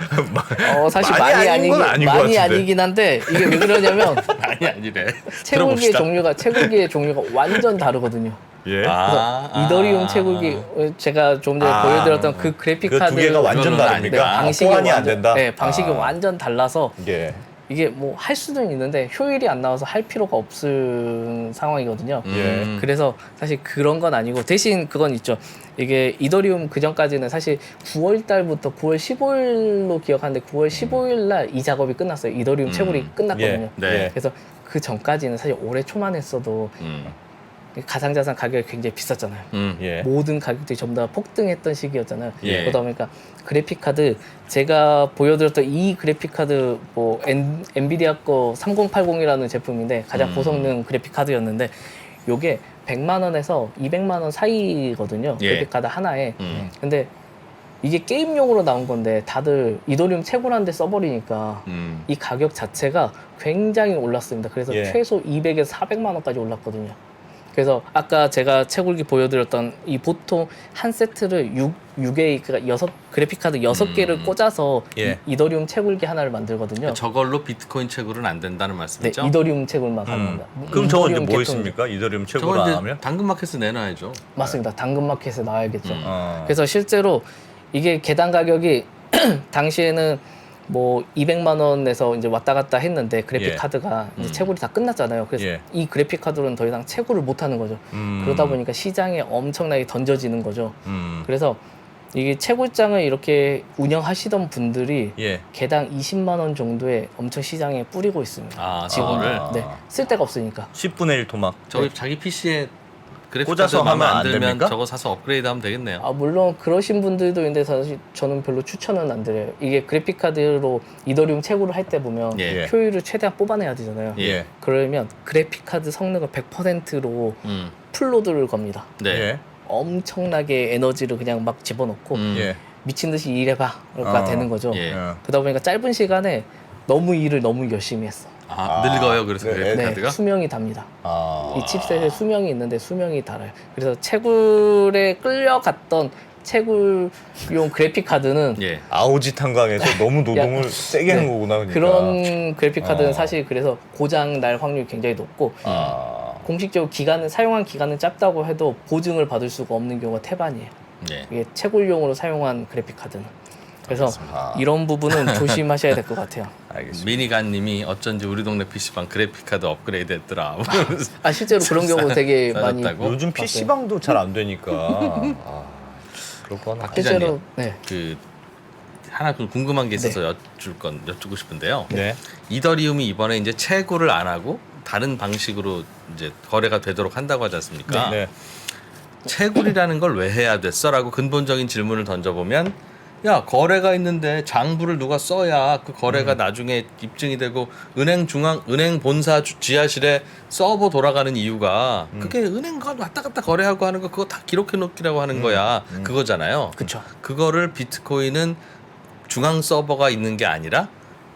사실 많이 많이 아닌 건 아닌 것 많이 같은데. 아니긴 한데 이게 왜 그러냐면 많이 아니래. 채굴기의 들어봅시다. 채굴기의 종류가 완전 다르거든요. 예. 그래서 이더리움 채굴기 제가 좀 전에 보여드렸던 그 그래픽 그 카드 두 개가 완전 그거는 다릅니까? 아니다. 방식이 호환이 안 완전, 된다. 네, 방식이 아. 완전 달라서 예. 이게 뭐 할 수는 있는데 효율이 안 나와서 할 필요가 없은 상황이거든요. 예. 그래서 사실 그런 건 아니고 대신 그건 있죠. 이게 이더리움 그 전까지는 사실 9월 달부터 9월 15일로 기억하는데 9월 15일 날 이 작업이 끝났어요. 이더리움 채굴이 끝났거든요. 예. 네. 그래서 그 전까지는 사실 올해 초만 했어도 가상자산 가격이 굉장히 비쌌잖아요. 예. 모든 가격들이 전부 다 폭등했던 시기였잖아요. 예. 그러다 보니까 그래픽 카드 제가 보여드렸던 이 그래픽 카드 뭐 엔비디아 거 3080이라는 제품인데 가장 고성능 그래픽 카드였는데 요게 100만 원에서 200만 원 사이거든요. 예. 그래픽 카드 하나에. 근데 이게 게임용으로 나온 건데 다들 이더리움 채굴하는데 써버리니까 이 가격 자체가 굉장히 올랐습니다. 그래서 예. 최소 200에서 400만 원까지 올랐거든요. 그래서 아까 제가 채굴기 보여드렸던 이 보통 한 세트를 6개 그러니까 그래픽 카드 6개를 꽂아서 예. 이더리움 채굴기 하나를 만들거든요. 저걸로 비트코인 채굴은 안 된다는 네, 말씀이죠? 이더리움 채굴만 가능합니다. 그럼 저거 이제 이더리움 뭐 계통- 있습니까? 이더리움 채굴 저거 안 이제 하면? 당근마켓에 내놔야죠. 맞습니다. 당근마켓에 나와야겠죠. 어. 그래서 실제로 이게 개당 가격이 당시에는 뭐 200만 원에서 이제 왔다 갔다 했는데 그래픽 예. 카드가 이제 채굴이 다 끝났잖아요. 그래서 예. 이 그래픽 카드로는 더 이상 채굴을 못 하는 거죠. 그러다 보니까 시장에 엄청나게 던져지는 거죠. 그래서 이게 채굴장을 이렇게 운영하시던 분들이 예. 개당 20만 원 정도에 엄청 시장에 뿌리고 있습니다. 아, 지금 저거를? 네, 쓸 데가 없으니까. 10분의 1 토막. 저기 자기 PC에 그래픽 꽂아서 카드 마음에 하면 안 안 들면 됩니까? 저거 사서 업그레이드 하면 되겠네요. 아 물론 그러신 분들도 있는데 사실 저는 별로 추천은 안 드려요. 이게 그래픽 카드로 이더리움 채굴을 할 때 보면 예. 효율을 최대한 뽑아내야 되잖아요. 예. 그러면 그래픽 카드 성능을 100%로 풀로드를 겁니다. 네. 예. 엄청나게 에너지를 그냥 막 집어넣고 예. 미친 듯이 일해봐가 되는 거죠. 예. 그러다 보니까 짧은 시간에 너무 일을 너무 열심히 했어. 아, 늙어요. 그래서 네. 그래픽 네, 카드가? 수명이 답니다. 아. 이 칩셋에 수명이 있는데 수명이 달아요. 그래서 채굴에 끌려갔던 채굴용 그래픽 카드는 예. 아오지 탄광에서 너무 노동을 세게 한 거구나. 그러니까. 그런 그래픽 카드는 어. 사실 그래서 고장 날 확률이 굉장히 높고 아. 공식적으로 사용한 기간은 짧다고 해도 보증을 받을 수가 없는 경우가 태반이에요. 예. 이게 채굴용으로 사용한 그래픽 카드는. 그래서 알겠습니다. 이런 부분은 조심하셔야 될 것 같아요. 알겠습니다. 미니간님이 어쩐지 우리 동네 PC방 그래픽 카드 업그레이드 했더라. 아 실제로 그런 경우 되게 많이 싸졌다고? 요즘 봤어요. PC방도 잘 안 되니까. 아, 그렇구나. 기자님. 실제로 네. 그 하나 좀 궁금한 게 있어서 여쭙고 싶은데요. 네. 이더리움이 이번에 이제 채굴을 안 하고 다른 방식으로 이제 거래가 되도록 한다고 하지 않습니까? 네. 채굴이라는 걸 왜 해야 됐어라고 근본적인 질문을 던져보면 야 거래가 있는데 장부를 누가 써야 그 거래가 나중에 입증이 되고 은행 본사 지하실에 서버 돌아가는 이유가 그게 은행 왔다 갔다 거래하고 하는 거 그거 다 기록해 놓기라고 하는 거야 그거잖아요. 그쵸. 그거를 비트코인은 중앙 서버가 있는 게 아니라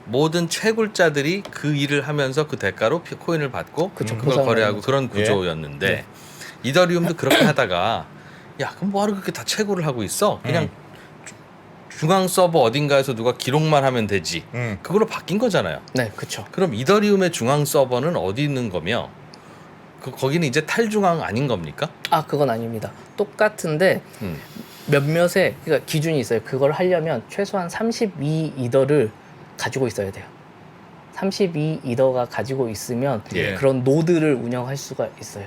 모든 채굴자들이 그 일을 하면서 그 대가로 코인을 받고 그쵸, 그걸 보상을 거래하고 하는 그런 구조였는데 이더리움도 그렇게 하다가 야 그럼 뭐하러 그렇게 다 채굴을 하고 있어? 그냥 중앙 서버 어딘가에서 누가 기록만 하면 되지. 그걸로 바뀐 거잖아요. 네, 그렇죠. 그럼 이더리움의 중앙 서버는 어디 있는 거며 거기는 이제 탈중앙 아닌 겁니까? 아, 그건 아닙니다. 똑같은데 음. 몇몇의 그러니까 기준이 있어요. 그걸 하려면 최소한 32 이더를 가지고 있어야 돼요. 32 이더가 가지고 있으면 예. 그런 노드를 운영할 수가 있어요.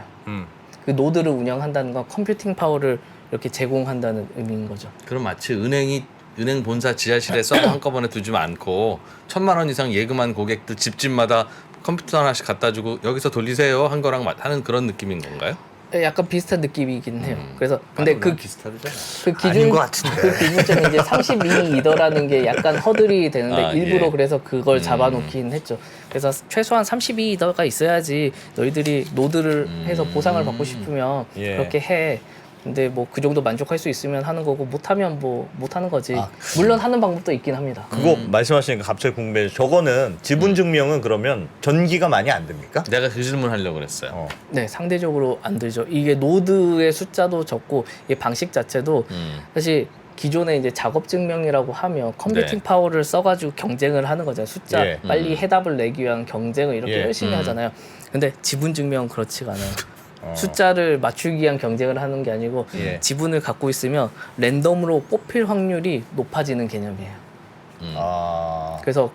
그 노드를 운영한다는 건 컴퓨팅 파워를 이렇게 제공한다는 의미인 거죠. 그럼 마치 은행 본사 지하실에 서버 한꺼번에 두지 않고 1,000만 원 이상 예금한 고객들 집집마다 컴퓨터 하나씩 갖다 주고 여기서 돌리세요 한 거랑 하는 그런 느낌인 건가요? 약간 비슷한 느낌이긴 해요. 그래서 근데 그 비슷하잖아. 그 기준 아닌 것 같은데. 그 기준점이 이제 32 이더라는 게 약간 허들이 되는데 아, 일부러 예. 그래서 그걸 잡아놓긴 했죠. 그래서 최소한 32 이더가 있어야지 너희들이 노드를 해서 보상을 받고 싶으면 예. 그렇게 해. 근데 뭐 그 정도 만족할 수 있으면 하는 거고 못하면 뭐 못하는 거지. 아, 물론 하는 방법도 있긴 합니다. 그거 말씀하시니까 갑자기 궁금해요. 저거는 지분 증명은 그러면 전기가 많이 안 듭니까? 내가 그 질문 하려고 그랬어요. 네, 상대적으로 안 들죠. 이게 노드의 숫자도 적고 이 방식 자체도 사실 기존에 이제 작업 증명이라고 하면 컴퓨팅 네. 파워를 써가지고 경쟁을 하는 거잖아요. 숫자 예. 빨리 해답을 내기 위한 경쟁을 이렇게 예. 열심히 하잖아요. 근데 지분 증명은 그렇지가 않아요. 숫자를 맞추기 위한 경쟁을 하는 게 아니고 예. 지분을 갖고 있으면 랜덤으로 뽑힐 확률이 높아지는 개념이에요. 아. 그래서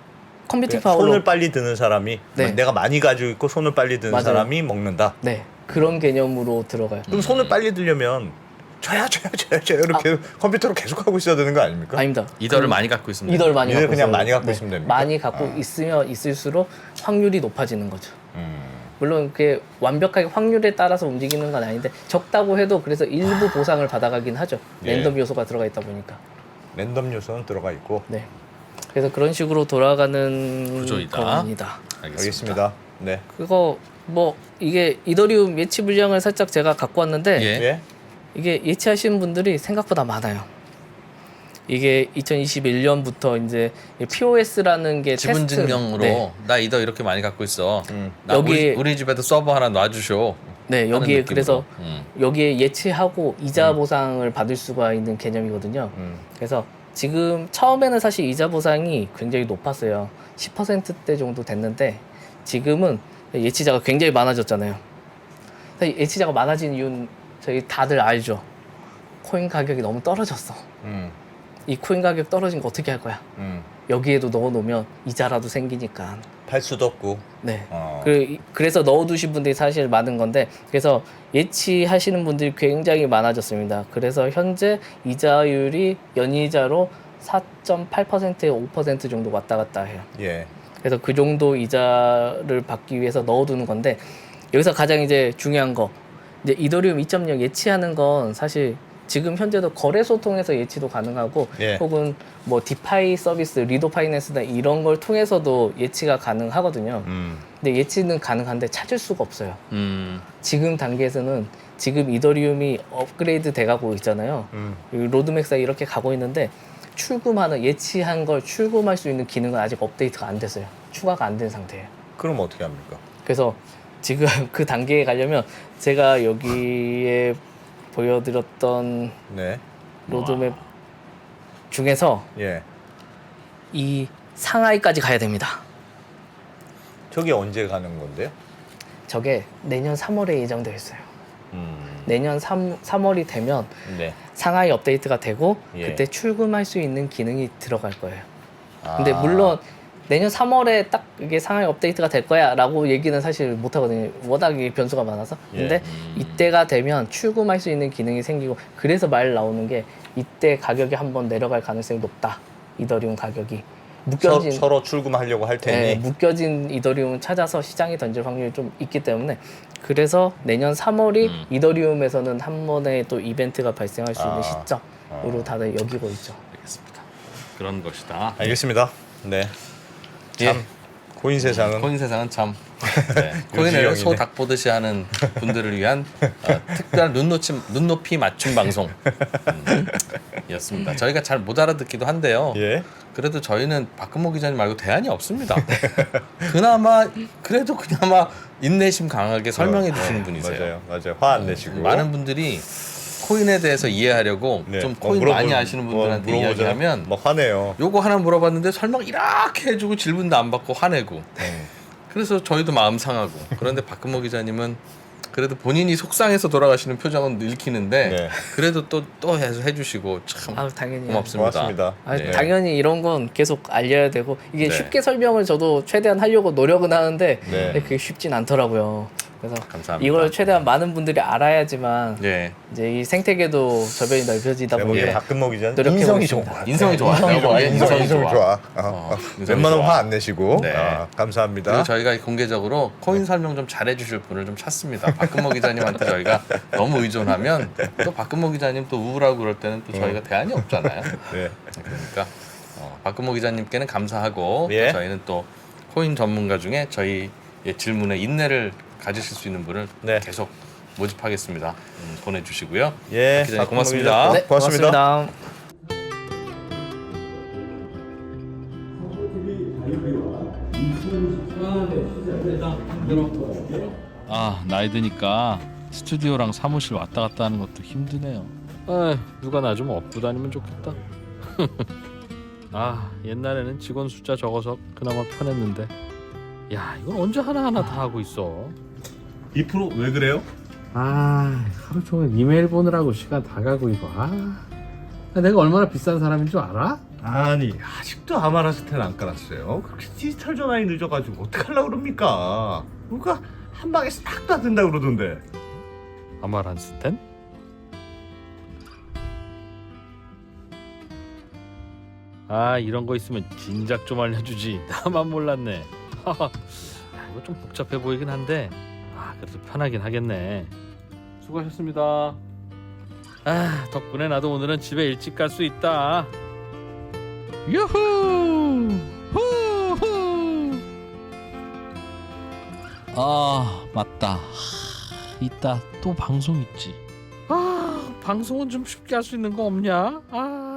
컴퓨팅 손을 파워로 빨리 드는 사람이 네. 내가 많이 가지고 있고 손을 빨리 드는 맞아요. 사람이 먹는다. 네, 그런 개념으로 들어가요. 그럼 손을 빨리 들려면 저야 이렇게 컴퓨터로 계속 하고 있어야 되는 거 아닙니까? 아닙니다. 이더를 많이 갖고 있습니다. 이더를 많이 이더를 갖고 그냥 있어요. 많이 갖고 있으면 됩니까? 많이 갖고 있으면 있을수록 확률이 높아지는 거죠. 물론 그게 완벽하게 확률에 따라서 움직이는 건 아닌데 적다고 해도 그래서 일부 보상을 받아가긴 하죠. 예. 랜덤 요소가 들어가 있다 보니까. 랜덤 요소는 들어가 있고. 네. 그래서 그런 식으로 돌아가는 구조이다. 겁니다. 알겠습니다. 네. 그거 뭐 이게 이더리움 예치 물량을 살짝 제가 갖고 왔는데 예. 예. 이게 예치하시는 분들이 생각보다 많아요. 이게 2021년부터 이제 POS라는 게 지분 테스트, 증명으로 네, 나 이더 이렇게 많이 갖고 있어. 나 여기- 우리 집에도 서버 하나 놔주쇼. 네 하는 여기에 느낌으로. 그래서 여기에 예치하고 음. 이자 보상을 받을 수가 있는 개념이거든요. 그래서 지금 처음에는 사실 이자 보상이 굉장히 높았어요. 10%대 정도 됐는데 지금은 예치자가 굉장히 많아졌잖아요. 사실 예치자가 많아진 이유는 저희 다들 알죠. 코인 가격이 너무 떨어졌어. 이 코인 가격 떨어진 거 어떻게 할 거야? 여기에도 넣어놓으면 이자라도 생기니까. 팔 수도 없고. 네. 어. 그래서 넣어두신 분들이 사실 많은 건데, 그래서 예치하시는 분들이 굉장히 많아졌습니다. 그래서 현재 이자율이 연이자로 4.8%에 5% 정도 왔다 갔다 해요. 예. 그래서 그 정도 이자를 받기 위해서 넣어두는 건데, 여기서 가장 이제 중요한 거, 이제 이더리움 2.0 예치하는 건 사실 지금 현재도 거래소 통해서 예치도 가능하고 예. 혹은 뭐 디파이 서비스, 리도 파이낸스나 이런 걸 통해서도 예치가 가능하거든요. 근데 예치는 가능한데 찾을 수가 없어요. 지금 단계에서는 지금 이더리움이 업그레이드 돼가고 있잖아요. 로드맥사 이렇게 가고 있는데 출금하는 예치한 걸 출금할 수 있는 기능은 아직 업데이트가 안 됐어요. 추가가 안 된 상태예요. 그럼 어떻게 합니까? 그래서 지금 그 단계에 가려면 제가 여기에 보여드렸던 네. 로드맵 중에서 예. 이 상하이까지 가야 됩니다. 저게 언제 가는 건데요? 저게 내년 3월에 예정되어 있어요. 내년 3월이 되면 네. 상하이 업데이트가 되고 예. 그때 출금할 수 있는 기능이 들어갈 거예요. 아. 근데 물론 내년 3월에 딱 이게 상하이 업데이트가 될 거야 라고 얘기는 사실 못 하거든요. 워낙 이 변수가 많아서. 근데 이때가 되면 출금할 수 있는 기능이 생기고, 그래서 말 나오는 게 이때 가격이 한번 내려갈 가능성이 높다. 이더리움 가격이. 묶여진 서로 출금하려고 할 테니. 네, 묶여진 이더리움을 찾아서 시장에 던질 확률이 좀 있기 때문에 그래서 내년 3월이 이더리움에서는 한 번에 또 이벤트가 발생할 수 있는 시점으로 다들 여기고 있죠. 알겠습니다. 그런 것이다. 알겠습니다. 네. 예. 참 코인 세상은 코인 세상은 참 네. 코인을 요지경이네. 소 닭 보듯이 하는 분들을 위한 특별한 눈높이 맞춤 방송 였습니다. 저희가 잘 못 알아듣기도 한데요. 예. 그래도 저희는 박근모 기자님 말고 대안이 없습니다. 그나마 인내심 강하게 설명해 주시는 분이세요. 맞아요. 화 안 내시고. 많은 분들이 코인에 대해서 이해하려고 네. 좀 코인 물어보- 많이 아시는 분들한테 물어보자. 이야기하면 막 화내요. 요거 하나 물어봤는데 설명 이렇게 해주고 질문도 안 받고 화내고 그래서 저희도 마음 상하고 그런데 박근모 기자님은 그래도 본인이 속상해서 돌아가시는 표정은 읽히는데 네. 그래도 또 해주시고 참 아, 당연히. 고맙습니다. 고맙습니다. 아, 네. 당연히 이런 건 계속 알려야 되고 이게 네. 쉽게 설명을 저도 최대한 하려고 노력은 하는데 네. 그게 쉽진 않더라고요. 그래서 감사합니다. 이걸 최대한 많은 분들이 알아야지만 예. 이제 이 생태계도 저변이 넓혀지다 내가 보기에 보니까 박근모 기자는 노력해 인성이 보겠습니다. 좋은 것 같아요. 인성이 좋아요. 인성이 좋아. 인성이 인성이 좋아. 좋아. 인성이 웬만하면 좋아. 화 안 내시고. 네. 감사합니다. 그리고 저희가 공개적으로 코인 설명 좀 잘해주실 분을 좀 찾습니다. 박근모 기자님한테 저희가 너무 의존하면 또 박근모 기자님 또 우울하고 그럴 때는 또 저희가 대안이 없잖아요. 네. 그러니까 박근모 기자님께는 감사하고 예. 또 저희는 또 코인 전문가 중에 저희 질문에 인내를 가지실 수 있는 분을 네. 계속 모집하겠습니다. 보내주시고요. 예. 기자님 박근모 고맙습니다. 기자, 네, 고맙습니다. 고맙습니다. 아 나이 드니까 스튜디오랑 사무실 왔다 갔다 하는 것도 힘드네요. 아 누가 나 좀 업고 다니면 좋겠다. 아 옛날에는 직원 숫자 적어서 그나마 편했는데 야 이건 언제 하나하나 다 하고 있어. 2% 왜 그래요? 아 하루 종일 이메일 보느라고 시간 다 가고 이거. 아 내가 얼마나 비싼 사람인 줄 알아? 아니 아직도 아마라스테는 안 깔았어요. 그렇게 디지털 전환이 늦어가지고 어떡하려고 그럽니까? 누가 한 방에 싹 다 된다 그러던데. 아마란스텐? 아 이런 거 있으면 진작 좀 알려주지. 나만 몰랐네. 야, 이거 좀 복잡해 보이긴 한데 아 그래도 편하긴 하겠네. 수고하셨습니다. 아 덕분에 나도 오늘은 집에 일찍 갈 수 있다. 유후 후후. 아 맞다. 이따 또 방송 있지. 아 방송은 좀 쉽게 할 수 있는 거 없냐? 아